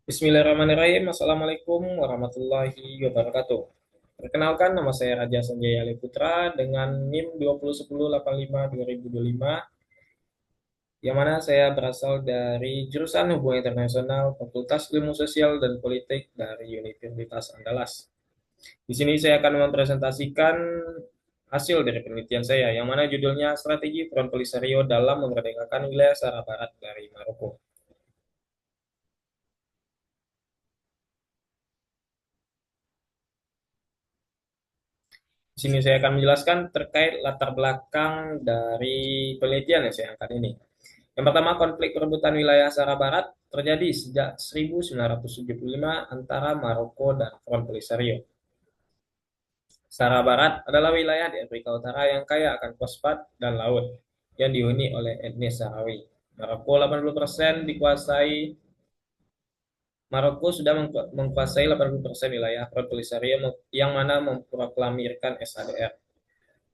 Bismillahirrahmanirrahim. Assalamualaikum warahmatullahi wabarakatuh. Perkenalkan, nama saya Raja Sanjaya Ali Putra dengan NIM 201085-2025, yang mana saya berasal dari jurusan Hubungan Internasional Fakultas Ilmu Sosial dan Politik dari Universitas Andalas. Di sini saya akan mempresentasikan hasil dari penelitian saya, yang mana judulnya Strategi Front Polisario dalam Memerdekakan Wilayah Sahara Barat dari Maroko. Di sini saya akan menjelaskan terkait latar belakang dari penelitian yang saya angkat ini. Yang pertama, konflik perebutan wilayah Sahara Barat terjadi sejak 1975 antara Maroko dan Front Polisario. Sahara Barat adalah wilayah di Afrika Utara yang kaya akan fosfat dan laut yang dihuni oleh etnis Sahrawi. Maroko 80% dikuasai Maroko sudah menguasai 80% wilayah Front Polisario yang mana memproklamirkan SADR.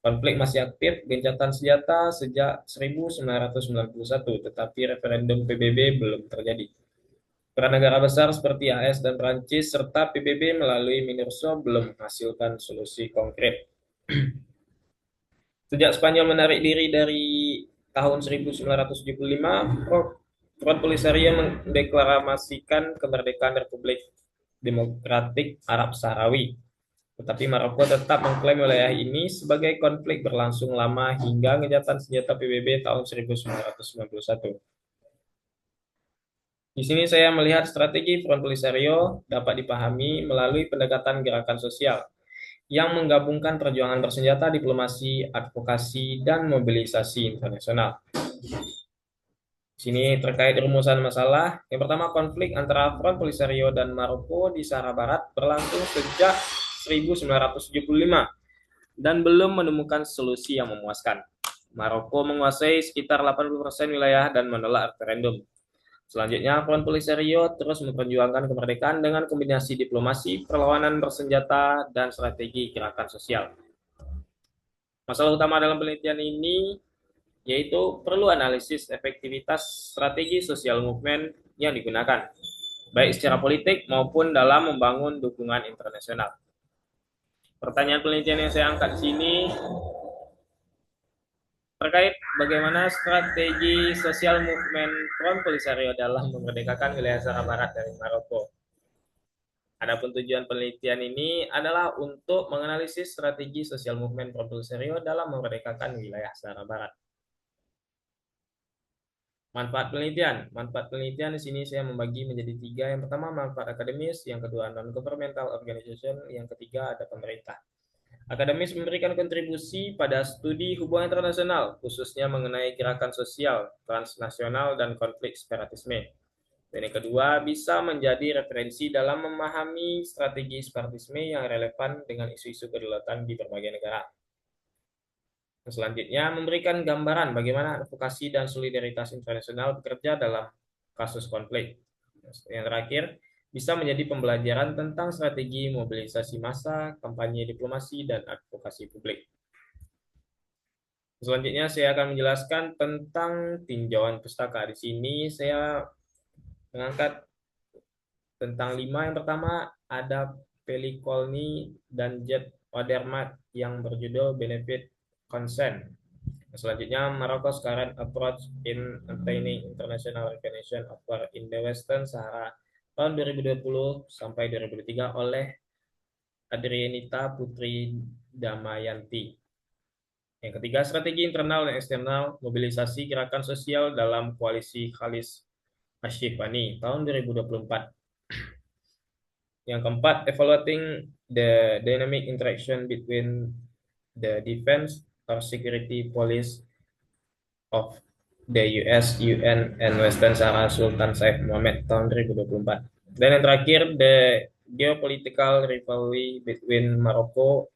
Konflik masih aktif, gencatan senjata sejak 1991, tetapi referendum PBB belum terjadi. Peran negara besar seperti AS dan Prancis serta PBB melalui MINURSO belum menghasilkan solusi konkret. Sejak Spanyol menarik diri dari tahun 1975, Front Polisario mendeklarasikan kemerdekaan Republik Demokratik Arab Sahrawi. Tetapi Maroko tetap mengklaim wilayah ini sebagai konflik berlangsung lama hingga gencatan senjata PBB tahun 1991. Di sini saya melihat strategi Front Polisario dapat dipahami melalui pendekatan gerakan sosial yang menggabungkan perjuangan bersenjata, diplomasi, advokasi, dan mobilisasi internasional. Di sini terkait rumusan masalah. Yang pertama, konflik antara Front Polisario dan Maroko di Sahara Barat berlangsung sejak 1975 dan belum menemukan solusi yang memuaskan. Maroko menguasai sekitar 80% wilayah dan menolak referendum. Selanjutnya, Front Polisario terus memperjuangkan kemerdekaan dengan kombinasi diplomasi, perlawanan bersenjata, dan strategi gerakan sosial. Masalah utama dalam penelitian ini yaitu perlu analisis efektivitas strategi sosial movement yang digunakan, baik secara politik maupun dalam membangun dukungan internasional. Pertanyaan penelitian yang saya angkat di sini terkait bagaimana strategi sosial movement Front Polisario dalam memerdekakan wilayah Sahara Barat dari Maroko. Adapun tujuan penelitian ini adalah untuk menganalisis strategi sosial movement Front Polisario dalam memerdekakan wilayah Sahara Barat. Manfaat penelitian. Manfaat penelitian di sini saya membagi menjadi tiga. Yang pertama manfaat akademis, yang kedua non-governmental organization, yang ketiga ada pemerintah. Akademis memberikan kontribusi pada studi hubungan internasional, khususnya mengenai gerakan sosial, transnasional, dan konflik separatisme. Dan yang kedua, bisa menjadi referensi dalam memahami strategi separatisme yang relevan dengan isu-isu kedaulatan di berbagai negara. Selanjutnya, memberikan gambaran bagaimana advokasi dan solidaritas internasional bekerja dalam kasus konflik. Yang terakhir, bisa menjadi pembelajaran tentang strategi mobilisasi massa, kampanye diplomasi, dan advokasi publik. Selanjutnya, saya akan menjelaskan tentang tinjauan pustaka. Di sini saya mengangkat tentang 5. Yang pertama, ada Pelikolny dan Jet Odermatt yang berjudul Benefit Consent. Selanjutnya, Morocco's current approach in obtaining international recognition of war in the Western Sahara tahun 2020 sampai 2023 oleh Adrianita Putri Damayanti. Yang ketiga, strategi internal dan eksternal mobilisasi gerakan sosial dalam koalisi Khalis Ashifani tahun 2024. Yang keempat, evaluating the dynamic interaction between the defense or security police of the US, UN, and Western Sahara Sultan Said Mohammed tahun 2024. Dan yang terakhir, the geopolitical rivalry between Morocco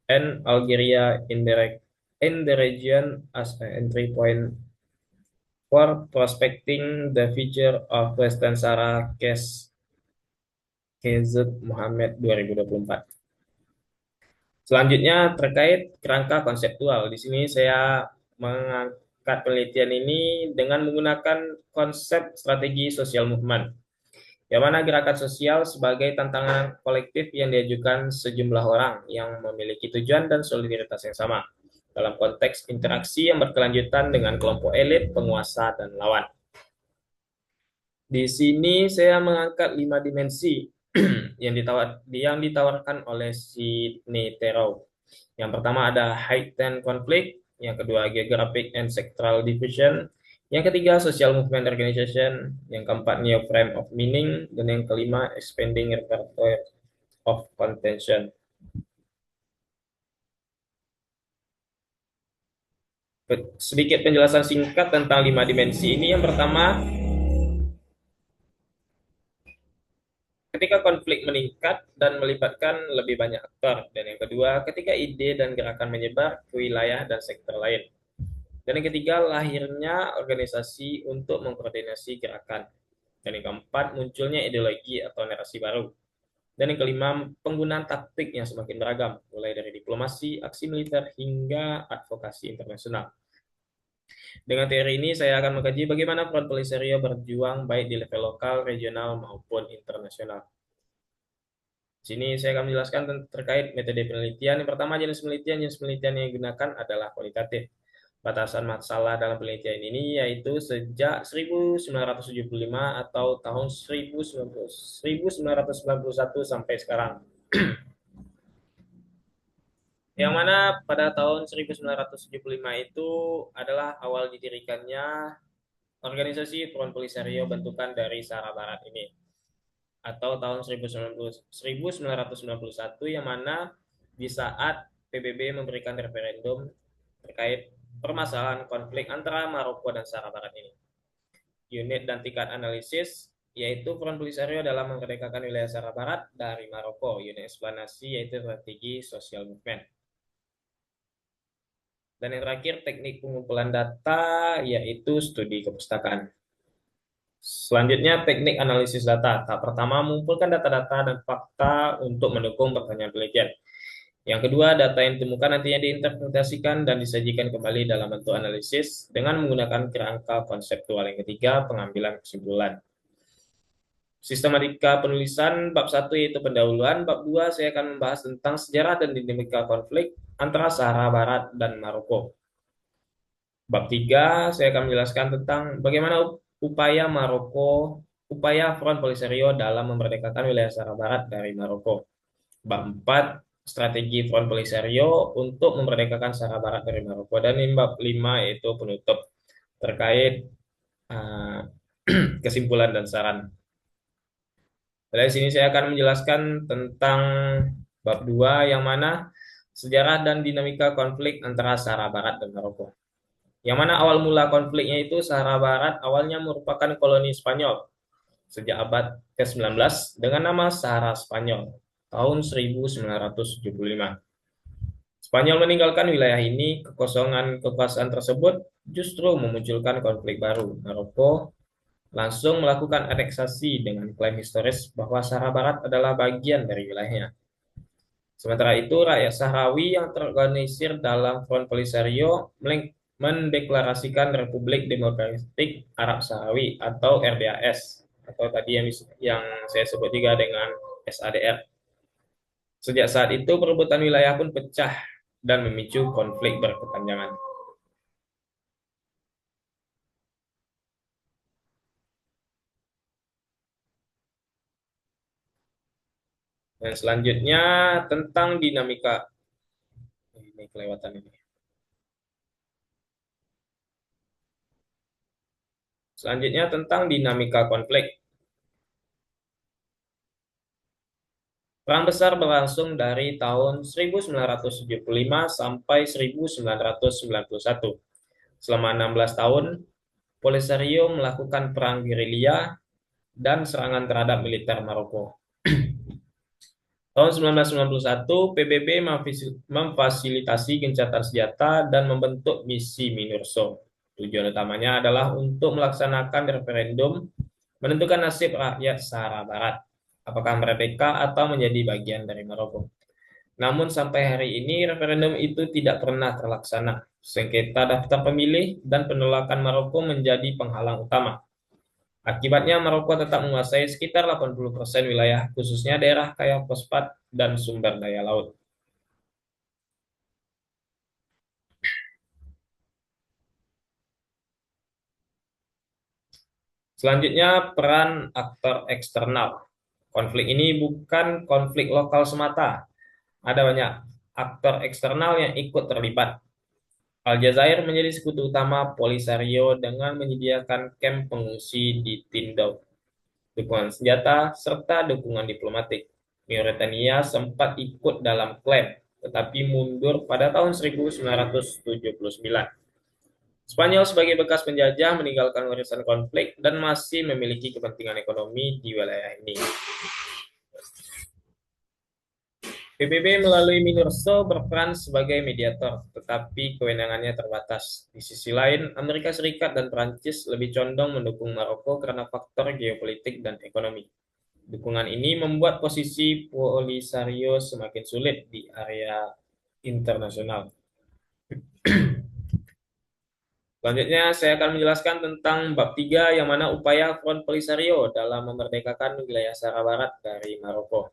and Algeria in the region as an entry point for prospecting the future of Western Sahara case Kezut Mohammed 2024. Selanjutnya terkait kerangka konseptual. Di sini saya mengangkat penelitian ini dengan menggunakan konsep strategi sosial movement Yang mana gerakan sosial sebagai tantangan kolektif yang diajukan sejumlah orang yang memiliki tujuan dan solidaritas yang sama dalam konteks interaksi yang berkelanjutan dengan kelompok elit, penguasa, dan lawan. Di sini saya mengangkat 5 dimensi yang ditawarkan oleh Sidney Terrell. Yang pertama ada heightened conflict, yang kedua geographic and sectoral division, yang ketiga social movement organization, yang keempat new frame of meaning, dan yang kelima expanding repertoire of contention. Sedikit penjelasan singkat tentang 5 dimensi ini. Yang pertama, ketika konflik meningkat dan melibatkan lebih banyak aktor. Dan yang kedua, ketika ide dan gerakan menyebar ke wilayah dan sektor lain. Dan yang ketiga, lahirnya organisasi untuk mengkoordinasi gerakan. Dan yang keempat, munculnya ideologi atau narasi baru. Dan yang kelima, penggunaan taktik yang semakin beragam, mulai dari diplomasi, aksi militer, hingga advokasi internasional. Dengan teori ini, saya akan mengkaji bagaimana Front Polisario berjuang baik di level lokal, regional, maupun internasional. Di sini saya akan menjelaskan terkait metode penelitian. Yang pertama, jenis penelitian yang digunakan adalah kualitatif. Batasan masalah dalam penelitian ini yaitu sejak 1975 atau tahun 1991 sampai sekarang. Yang mana pada tahun 1975 itu adalah awal didirikannya organisasi Front Polisario bentukan dari Sahara Barat ini. Atau tahun 1991 yang mana di saat PBB memberikan referendum terkait permasalahan konflik antara Maroko dan Sahara Barat ini. Unit dan tingkat analisis yaitu Front Polisario dalam memerdekakan wilayah Sahara Barat dari Maroko. Unit eksplanasi yaitu strategi social movement. Dan yang terakhir teknik pengumpulan data yaitu studi kepustakaan. Selanjutnya teknik analisis data. Tahap pertama mengumpulkan data-data dan fakta untuk mendukung pertanyaan penelitian. Yang kedua, data yang ditemukan nantinya diinterpretasikan dan disajikan kembali dalam bentuk analisis dengan menggunakan kerangka konseptual. Yang ketiga, pengambilan kesimpulan. Sistematika penulisan bab 1 yaitu pendahuluan, bab 2 saya akan membahas tentang sejarah dan dinamika konflik antara Sahara Barat dan Maroko. Bab 3 saya akan menjelaskan tentang bagaimana upaya Front Polisario dalam memerdekakan wilayah Sahara Barat dari Maroko. Bab 4 strategi Front Polisario untuk memerdekakan Sahara Barat dari Maroko. Dan bab 5 yaitu penutup terkait kesimpulan dan saran. Dari sini saya akan menjelaskan tentang bab 2 yang mana sejarah dan dinamika konflik antara Sahara Barat dan Maroko. Yang mana awal mula konfliknya itu Sahara Barat awalnya merupakan koloni Spanyol sejak abad ke-19 dengan nama Sahara Spanyol tahun 1975. Spanyol meninggalkan wilayah ini, kekosongan kekuasaan tersebut justru memunculkan konflik baru. Maroko langsung melakukan aneksasi dengan klaim historis bahwa Sahara Barat adalah bagian dari wilayahnya. Sementara itu, rakyat Sahrawi yang terorganisir dalam Front Polisario mendeklarasikan Republik Demokratik Arab Sahrawi atau RDAS atau tadi yang saya sebut juga dengan SADR. Sejak saat itu, perebutan wilayah pun pecah dan memicu konflik berkepanjangan. Dan selanjutnya tentang dinamika. Ini kelewatan ini. Selanjutnya tentang dinamika konflik. Perang besar berlangsung dari tahun 1975 sampai 1991. Selama 16 tahun, Polisario melakukan perang gerilya dan serangan terhadap militer Maroko. Tahun 1991, PBB memfasilitasi gencatan senjata dan membentuk misi MINURSO. Tujuan utamanya adalah untuk melaksanakan referendum menentukan nasib rakyat Sahara Barat, apakah merdeka atau menjadi bagian dari Maroko. Namun sampai hari ini referendum itu tidak pernah terlaksana. Sengketa daftar pemilih dan penolakan Maroko menjadi penghalang utama. Akibatnya Maroko tetap menguasai sekitar 80% wilayah, khususnya daerah kaya fosfat dan sumber daya laut. Selanjutnya, peran aktor eksternal. Konflik ini bukan konflik lokal semata. Ada banyak aktor eksternal yang ikut terlibat. Aljazair menjadi sekutu utama Polisario dengan menyediakan kamp pengungsi di Tindouf, dukungan senjata, serta dukungan diplomatik. Mauritania sempat ikut dalam klaim, tetapi mundur pada tahun 1979. Spanyol sebagai bekas penjajah meninggalkan warisan konflik dan masih memiliki kepentingan ekonomi di wilayah ini. PBB melalui MINURSO berperan sebagai mediator, tetapi kewenangannya terbatas. Di sisi lain, Amerika Serikat dan Prancis lebih condong mendukung Maroko karena faktor geopolitik dan ekonomi. Dukungan ini membuat posisi Polisario semakin sulit di area internasional. Selanjutnya, saya akan menjelaskan tentang bab 3 yang mana upaya Front Polisario dalam memerdekakan wilayah Sahara Barat dari Maroko.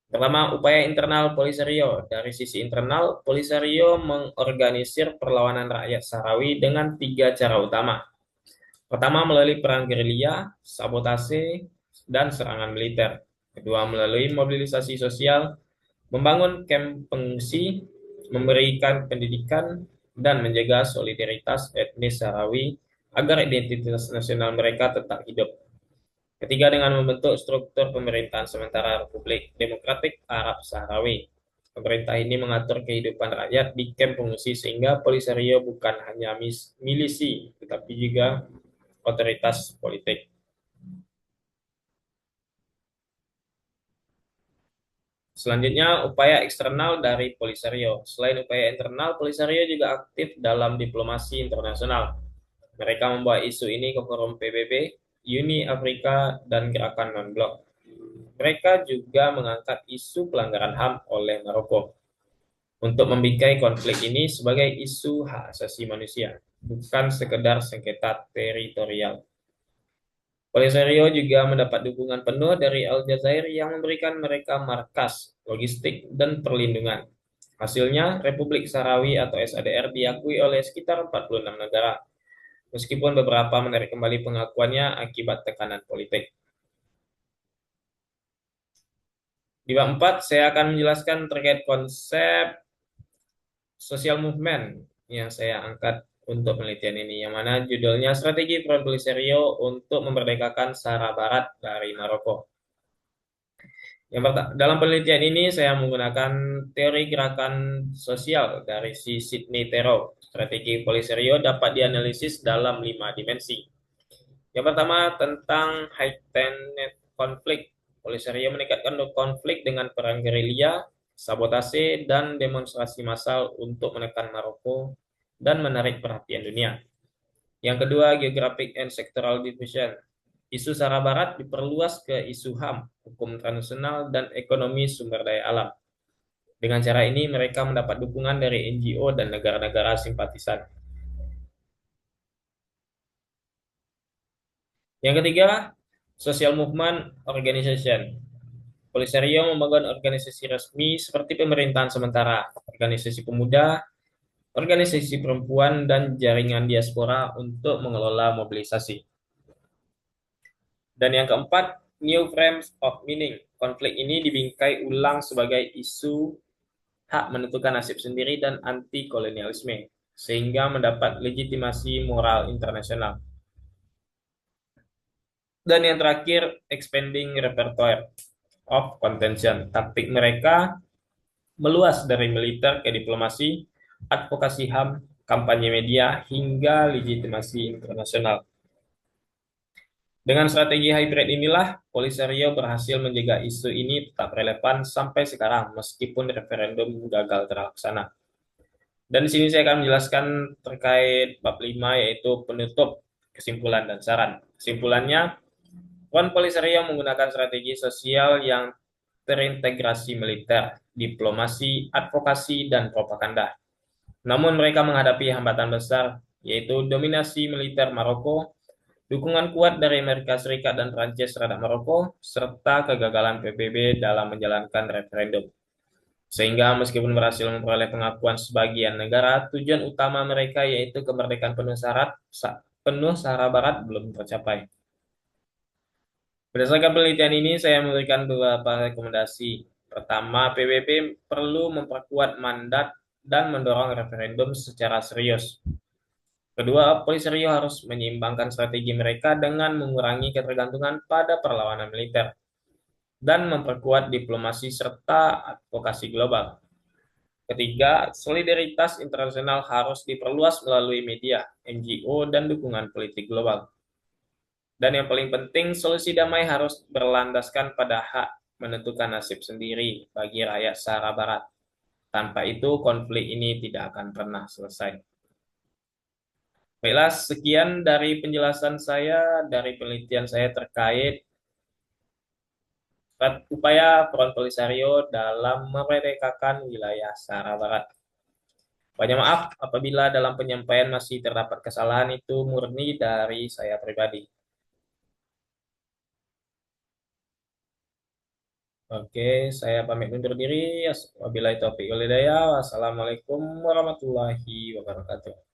Pertama, upaya internal Polisario. Dari sisi internal, Polisario mengorganisir perlawanan rakyat Sahrawi dengan 3 cara utama. Pertama, melalui perang gerilya, sabotase, dan serangan militer. Kedua, melalui mobilisasi sosial, membangun kamp pengungsi, memberikan pendidikan, dan menjaga solidaritas etnis Sahrawi agar identitas nasional mereka tetap hidup. Ketiga, dengan membentuk struktur pemerintahan sementara Republik Demokratik Arab Sahrawi. Pemerintah ini mengatur kehidupan rakyat di kamp pengungsi sehingga Polisario bukan hanya milisi, tetapi juga otoritas politik. Selanjutnya, upaya eksternal dari Polisario. Selain upaya internal, Polisario juga aktif dalam diplomasi internasional. Mereka membawa isu ini ke forum PBB, Uni Afrika, dan gerakan non-blok. Mereka juga mengangkat isu pelanggaran HAM oleh Maroko untuk membingkai konflik ini sebagai isu hak asasi manusia, bukan sekedar sengketa teritorial. Polisario juga mendapat dukungan penuh dari Aljazair yang memberikan mereka markas, logistik, dan perlindungan. Hasilnya, Republik Sahrawi atau SADR diakui oleh sekitar 46 negara, meskipun beberapa menarik kembali pengakuannya akibat tekanan politik. Di bab 4, saya akan menjelaskan terkait konsep social movement yang saya angkat untuk penelitian ini, yang mana judulnya Strategi Front Polisario untuk Memerdekakan Sahara Barat dari Maroko. Dalam penelitian ini saya menggunakan teori gerakan sosial dari si Sidney Terrell. Strategi Polisario dapat dianalisis dalam 5 dimensi. Yang pertama tentang heightened konflik. Polisario meningkatkan konflik dengan perang gerilya, sabotase, dan demonstrasi massal untuk menekan Maroko dan menarik perhatian dunia. Yang kedua, geographic and sectoral division. Isu Sahara Barat diperluas ke isu HAM, hukum internasional, dan ekonomi sumber daya alam. Dengan cara ini, mereka mendapat dukungan dari NGO dan negara-negara simpatisan. Yang ketiga, social movement organization. Polisario membangun organisasi resmi seperti pemerintahan sementara, organisasi pemuda, organisasi perempuan, dan jaringan diaspora untuk mengelola mobilisasi. Dan yang keempat, new frames of meaning. Konflik ini dibingkai ulang sebagai isu hak menentukan nasib sendiri dan anti-kolonialisme, sehingga mendapat legitimasi moral internasional. Dan yang terakhir, expanding repertoire of contention. Taktik mereka meluas dari militer ke diplomasi, advokasi HAM, kampanye media, hingga legitimasi internasional. Dengan strategi hybrid inilah, Polisario berhasil menjaga isu ini tetap relevan sampai sekarang, meskipun referendum gagal terlaksana. Dan di sini saya akan menjelaskan terkait bab 5, yaitu penutup, kesimpulan, dan saran. Kesimpulannya, Front Polisario menggunakan strategi sosial yang terintegrasi militer, diplomasi, advokasi, dan propaganda. Namun mereka menghadapi hambatan besar, yaitu dominasi militer Maroko, dukungan kuat dari Amerika Serikat dan Prancis terhadap Maroko, serta kegagalan PBB dalam menjalankan referendum. Sehingga meskipun berhasil memperoleh pengakuan sebagian negara, tujuan utama mereka yaitu kemerdekaan penuh Sahara Barat belum tercapai. Berdasarkan penelitian ini, saya memberikan beberapa rekomendasi. Pertama, PBB perlu memperkuat mandat dan mendorong referendum secara serius. Kedua, Polisario harus menyeimbangkan strategi mereka dengan mengurangi ketergantungan pada perlawanan militer dan memperkuat diplomasi serta advokasi global. Ketiga, solidaritas internasional harus diperluas melalui media, NGO, dan dukungan politik global. Dan yang paling penting, solusi damai harus berlandaskan pada hak menentukan nasib sendiri bagi rakyat Sahara Barat. Tanpa itu, konflik ini tidak akan pernah selesai. Baiklah, sekian dari penjelasan saya, dari penelitian saya terkait upaya Front Polisario dalam memerdekakan wilayah Sahara Barat. Banyak maaf apabila dalam penyampaian masih terdapat kesalahan, itu murni dari saya pribadi. Oke, saya pamit undur diri. Wabillahi taufiq wal hidayah. Wassalamualaikum warahmatullahi wabarakatuh.